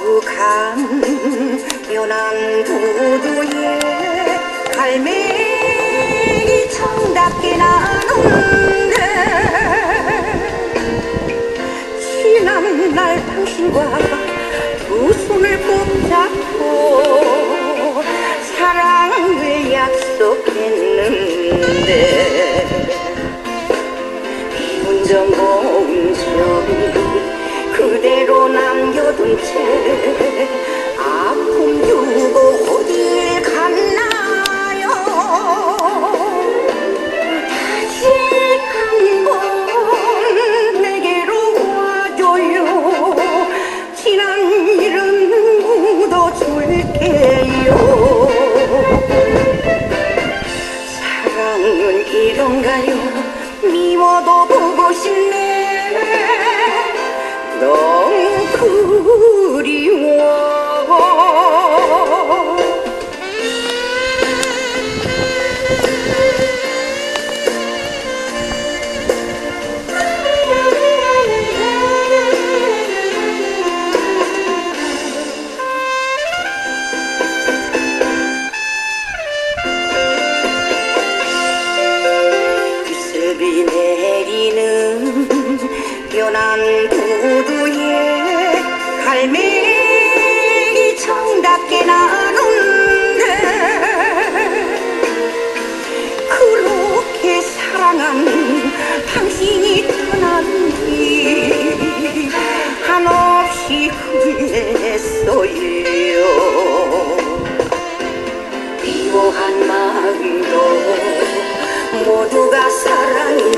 가득한 연한 부두에 갈매기 청답게 나는데 지난날 당신과 두 손을 붙잡고 사랑을 약속했는데 운전봉전 그대로 남겨둔 채 아픔 두고 어딜 갔나요? 다시 한번 내게로 와줘요. 지난 일은 묻어줄게요. 사랑은 이런가요? 미워도 보고 싶네. 너무 그리워. 비슬비 내리는 연한 부두에 갈매기 청답게 나는데 그렇게 사랑한 당신이 떠난 뒤 한없이 후회했어요. 미워한 마음도 모두가 사랑이